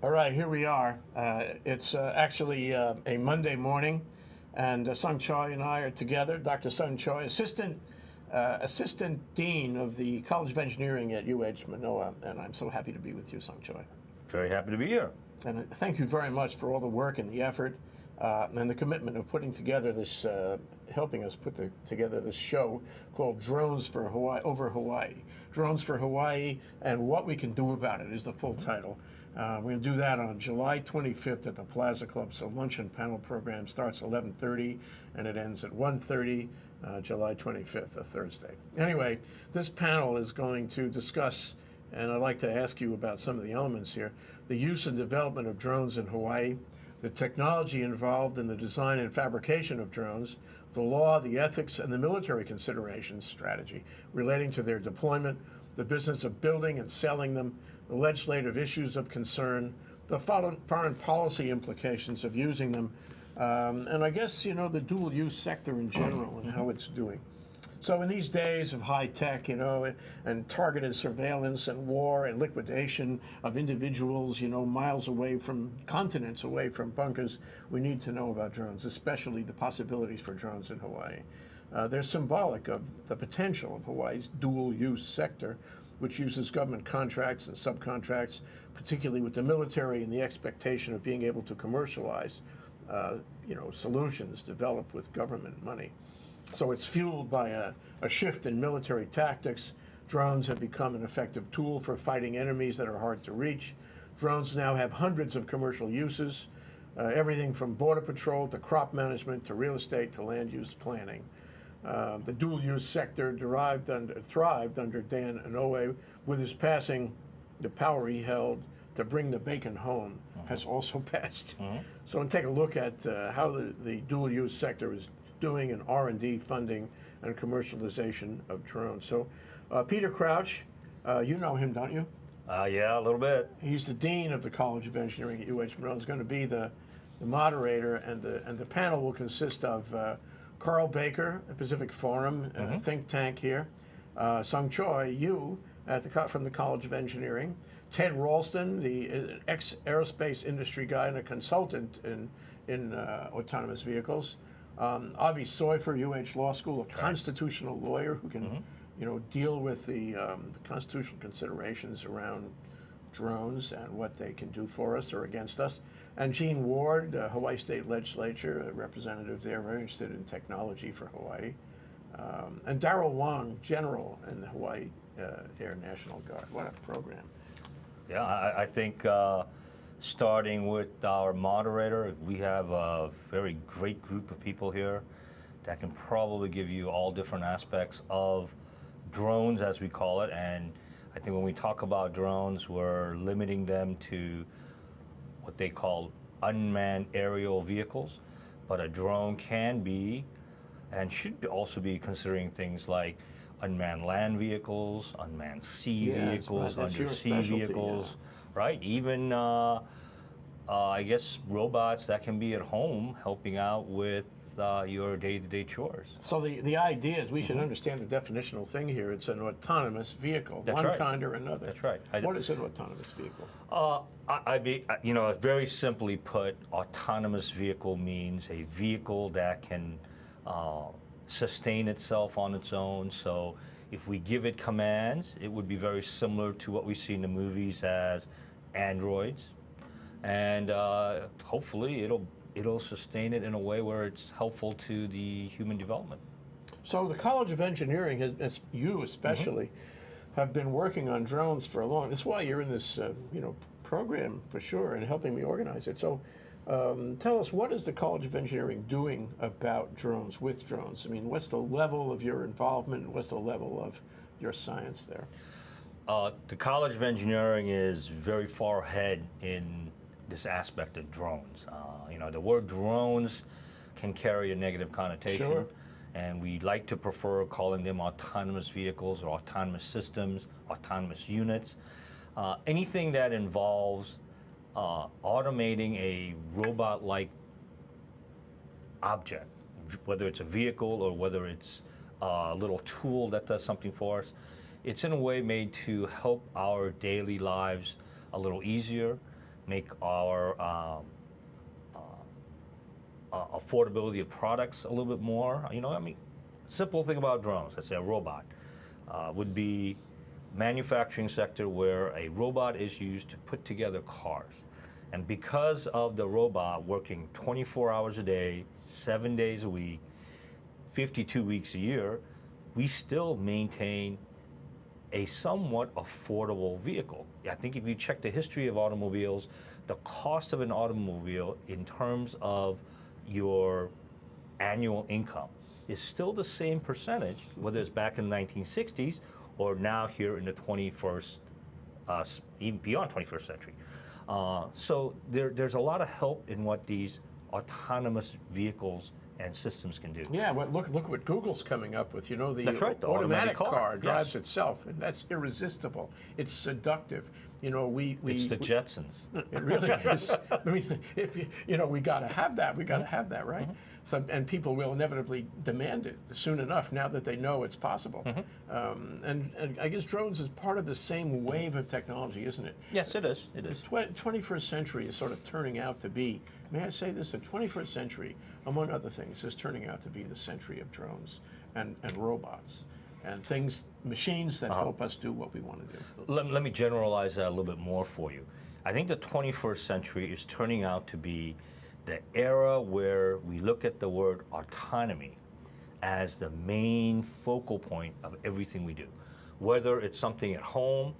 All right, here we are. It's actually a Monday morning, and Song Choi and I are together. Dr. Song Choi, assistant dean of the College of Engineering at Manoa, and I'm so happy to be with you, Song Choi. Very happy to be here. And thank you very much for all the work and the effort and the commitment of putting together this, helping us put together this show called Drones for Hawaii, over Hawaii. Drones for Hawaii and What We Can Do About It is the full title. We're going to do that on July 25th at the Plaza Club. So lunch and panel program starts 11:30 and it ends at 1:30, July 25th, a Thursday. Anyway, this panel is going to discuss, and I'd like to ask you about some of the elements here, the use and development of drones in Hawaii, the technology involved in the design and fabrication of drones, the law, the ethics, and the military considerations strategy relating to their deployment, the business of building and selling them, the legislative issues of concern, the foreign policy implications of using them, and I guess, the dual use sector in general and how it's doing. So in these days of high tech, and targeted surveillance and war and liquidation of individuals, miles away from, continents away from bunkers, we need to know about drones, especially the possibilities for drones in Hawaii. They're symbolic of the potential of Hawaii's dual use sector, which uses government contracts and subcontracts, particularly with the military and the expectation of being able to commercialize, solutions developed with government money. So it's fueled by a shift in military tactics. Drones have become an effective tool for fighting enemies that are hard to reach. Drones now have hundreds of commercial uses, everything from border patrol to crop management to real estate to land use planning. The dual-use sector thrived under Dan Manoa. With his passing, the power he held to bring the bacon home has also passed. So we'll take a look at how the dual-use sector is doing in R&D funding and commercialization of drones. So Peter Crouch, you know him, don't you? Yeah, a little bit. He's the dean of the College of Engineering at Manoa. He's going to be the moderator, and the panel will consist of Carl Baker, at Pacific Forum, think tank here, Song Choi, you from the College of Engineering, Ted Ralston, the ex-aerospace industry guy and a consultant in autonomous vehicles, Avi Soifer, Law School, a constitutional lawyer who can, deal with the constitutional considerations around drones and what they can do for us or against us. And Gene Ward, Hawaii State Legislature, a representative there, very interested in technology for Hawaii. And Darrell Wong, General in the Hawaii Air National Guard. What a program. Yeah, I think starting with our moderator, we have a very great group of people here that can probably give you all different aspects of drones, as we call it. And I think when we talk about drones, we're limiting them to what they call unmanned aerial vehicles, but a drone can be and should also be considering things like unmanned land vehicles, unmanned sea vehicles, undersea vehicles, right? Even I guess robots that can be at home helping out with your day-to-day chores. So the idea is we should understand the definitional thing here. It's an autonomous vehicle, That's one right. kind or another. That's right. What is an autonomous vehicle? Very simply put, autonomous vehicle means a vehicle that can sustain itself on its own. So if we give it commands, it would be very similar to what we see in the movies as androids, and hopefully it'll sustain it in a way where it's helpful to the human development. So the College of Engineering, you especially, have been working on drones for a long. That's why you're in this, program for sure, and helping me organize it. So, tell us, what is the College of Engineering doing about drones, with drones? I mean, what's the level of your involvement? What's the level of your science there? The College of Engineering is very far ahead in this aspect of drones. The word drones can carry a negative connotation. Sure. And we like to prefer calling them autonomous vehicles or autonomous systems, autonomous units. Anything that involves automating a robot-like object, whether it's a vehicle or whether it's a little tool that does something for us, it's in a way made to help our daily lives a little easier, make our affordability of products a little bit more. I mean, simple thing about drones, let's say a robot, would be manufacturing sector where a robot is used to put together cars. And because of the robot working 24 hours a day, 7 days a week, 52 weeks a year, we still maintain a somewhat affordable vehicle. I think if you check the history of automobiles, the cost of an automobile in terms of your annual income is still the same percentage, whether it's back in the 1960s or now here in the 21st, even beyond 21st century. So there's a lot of help in what these autonomous vehicles and systems can do. Yeah, well, look what Google's coming up with. The That's right, the automatic automatic car drives yes. itself, and that's irresistible. It's seductive. It's the Jetsons. It really is. I mean, if we got to have that. We got to have that, right? So, and people will inevitably demand it soon enough. Now that they know it's possible, and I guess drones is part of the same wave of technology, isn't it? Yes, it is. It is. The 21st century is sort of turning out to be. May I say this? The 21st century, among other things, is turning out to be the century of drones and robots and machines that help us do what we want to do. Let me generalize that a little bit more for you. I think the 21st century is turning out to be the era where we look at the word autonomy as the main focal point of everything we do. Whether it's something at home,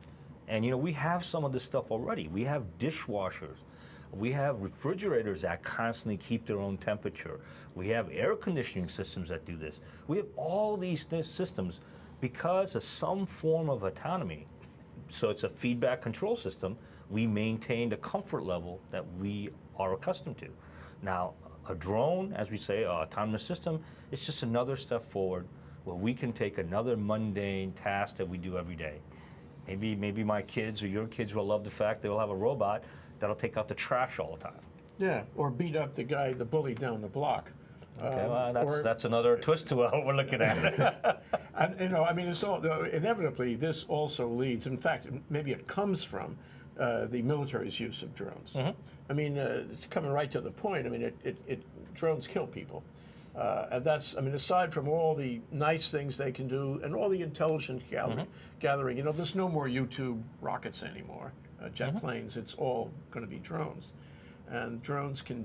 and we have some of this stuff already. We have dishwashers. We have refrigerators that constantly keep their own temperature. We have air conditioning systems that do this. We have all these systems because of some form of autonomy. So it's a feedback control system. We maintain the comfort level that we are accustomed to. Now, a drone, as we say, an autonomous system, is just another step forward where we can take another mundane task that we do every day. Maybe my kids or your kids will love the fact they'll have a robot that'll take out the trash all the time. Yeah, or beat up the bully down the block. Okay, well, that's another twist to what we're looking at. And I mean, it's all inevitably this also leads. In fact, maybe it comes from the military's use of drones. I mean, it's coming right to the point. I mean, drones kill people. And that's, I mean, aside from all the nice things they can do and all the intelligence gathering, there's no more YouTube rockets anymore, jet planes. It's all going to be drones. And drones can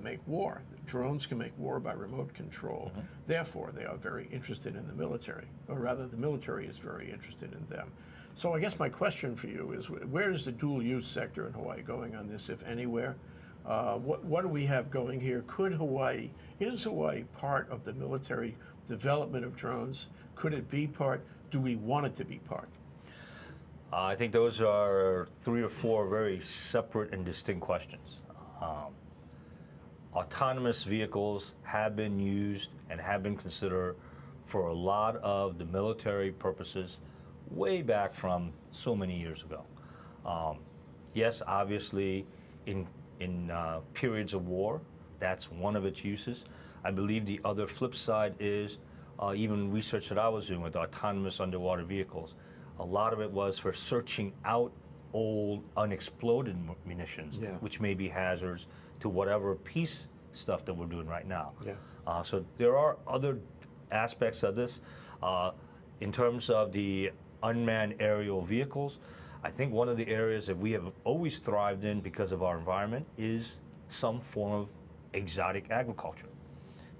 make war. Drones can make war by remote control. Therefore, they are very interested in the military, or rather, the military is very interested in them. So I guess my question for you is, where is the dual use sector in Hawaii going on this, if anywhere? What do we have going here? Is Hawaii part of the military development of drones? Could it be part? Do we want it to be part? I think those are 3 or 4 very separate and distinct questions. Autonomous vehicles have been used and have been considered for a lot of the military purposes way back from so many years ago. Yes, obviously, in periods of war, that's one of its uses. I believe the other flip side is even research that I was doing with autonomous underwater vehicles. A lot of it was for searching out old unexploded munitions, which may be hazards to whatever peace stuff that we're doing right now. So there are other aspects of this. In terms of the unmanned aerial vehicles, I think one of the areas that we have always thrived in because of our environment is some form of exotic agriculture.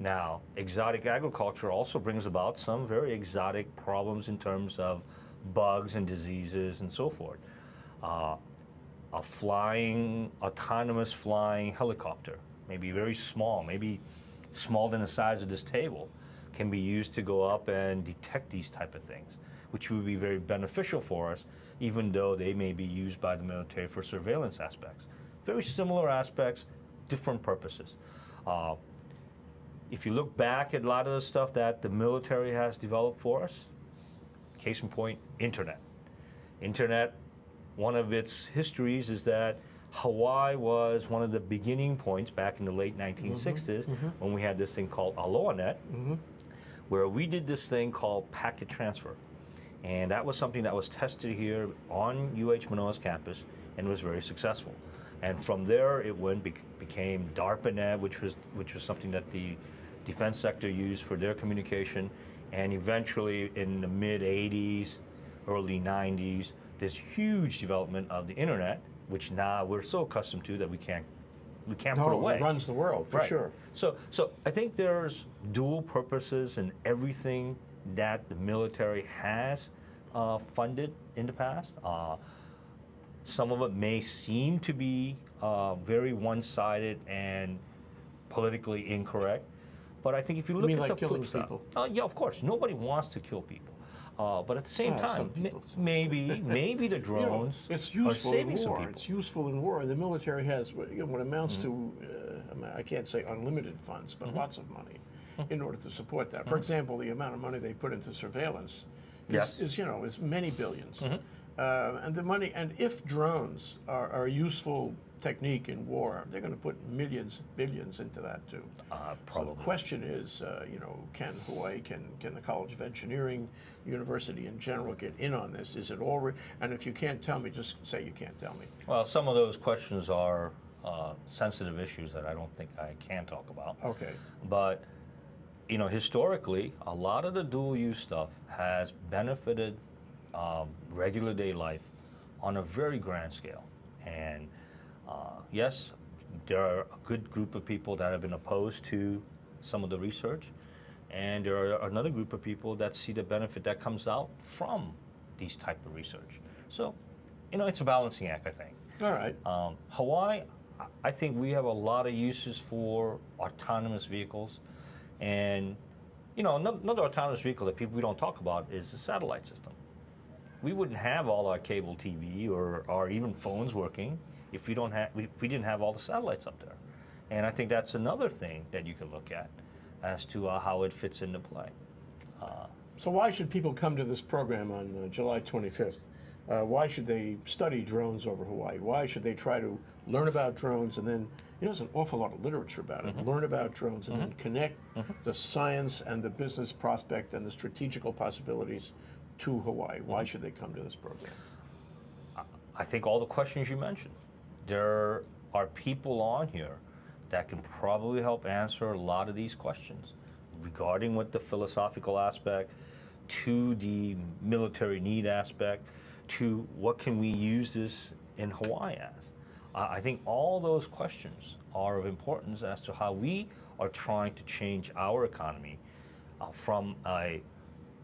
Now, exotic agriculture also brings about some very exotic problems in terms of bugs and diseases and so forth. A autonomous flying helicopter, maybe very small, maybe smaller than the size of this table, can be used to go up and detect these type of things, which would be very beneficial for us, even though they may be used by the military for surveillance aspects. Very similar aspects, different purposes. If you look back at a lot of the stuff that the military has developed for us, case in point, internet. Internet, one of its histories is that Hawaii was one of the beginning points back in the late 1960s when we had this thing called AloaNet, where we did this thing called packet transfer. And that was something that was tested here on UH Manoa's campus. and was very successful. And from there, it became DARPANET, which was something that the defense sector used for their communication, and eventually in the mid '80s, early '90s, this huge development of the internet, which now we're so accustomed to that we can't put away. It runs the world for sure. So I think there's dual purposes in everything that the military has funded in the past. Some of it may seem to be very one-sided and politically incorrect, but I think if you look mean at like the killing flip side, people? yeah, of course, nobody wants to kill people, but at the same Some time, people. maybe the drones it's are useful saving in some war. people. It's useful in war. The military has what amounts to, I can't say unlimited funds, but lots of money in order to support that. For example, the amount of money they put into surveillance is many billions. And the money, and if drones are a useful technique in war, they're going to put millions, billions into that too. Probably. So the question is, can Hawaii, can the College of Engineering, university in general get in on this? Is it already? And if you can't tell me, just say you can't tell me. Well, some of those questions are sensitive issues that I don't think I can talk about. Okay. But historically, a lot of the dual-use stuff has benefited regular day life on a very grand scale. And yes, there are a good group of people that have been opposed to some of the research, and there are another group of people that see the benefit that comes out from these type of research. So, it's a balancing act, I think. All right. Hawaii, I think we have a lot of uses for autonomous vehicles, and another autonomous vehicle that we don't talk about is the satellite system. We wouldn't have all our cable TV or even phones working if we didn't have all the satellites up there. And I think that's another thing that you could look at as to how it fits into play. So why should people come to this program on July 25th? Why should they study drones over Hawaii? Why should they try to learn about drones and then, there's an awful lot of literature about it, learn about drones and then connect the science and the business prospect and the strategical possibilities to Hawaii? Why should they come to this program? I think all the questions you mentioned. There are people on here that can probably help answer a lot of these questions regarding what the philosophical aspect, to the military need aspect, to what can we use this in Hawaii as. I think all those questions are of importance as to how we are trying to change our economy from a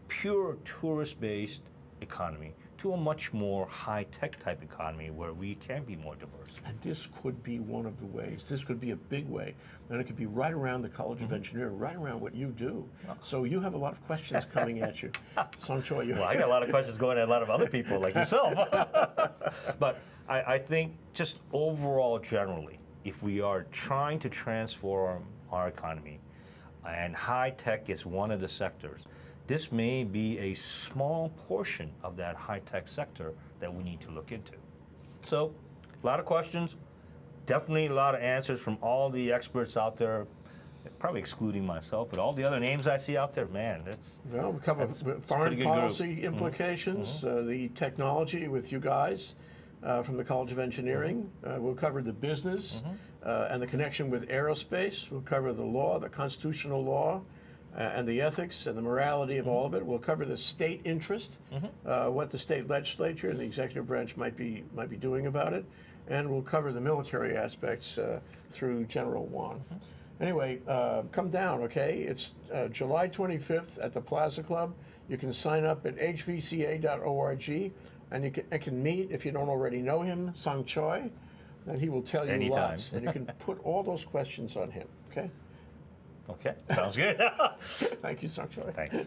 pure tourist-based economy to a much more high-tech type economy where we can be more diverse. And this could be one of the ways. This could be a big way. And it could be right around the College of Engineering, right around what you do. So you have a lot of questions coming at you. Song Choi, Well, I got a lot of questions going at a lot of other people like yourself. But I think just overall, generally, if we are trying to transform our economy, and high-tech is one of the sectors, this may be a small portion of that high-tech sector that we need to look into. So, a lot of questions, definitely a lot of answers from all the experts out there, probably excluding myself, but all the other names I see out there, man, well, we cover foreign policy implications, the technology with you guys from the College of Engineering. We'll cover the business and the connection with aerospace. We'll cover the law, the constitutional law, and the ethics and the morality of all of it. We'll cover the state interest, what the state legislature and the executive branch might be doing about it, and we'll cover the military aspects through General Wan. Anyway, come down, okay? It's July 25th at the Plaza Club. You can sign up at hvca.org, and you can meet, if you don't already know him, Song Choi, and he will tell you Anytime. lots. And you can put all those questions on him, okay? Okay, sounds good. Thank you, Song Choi. Thanks.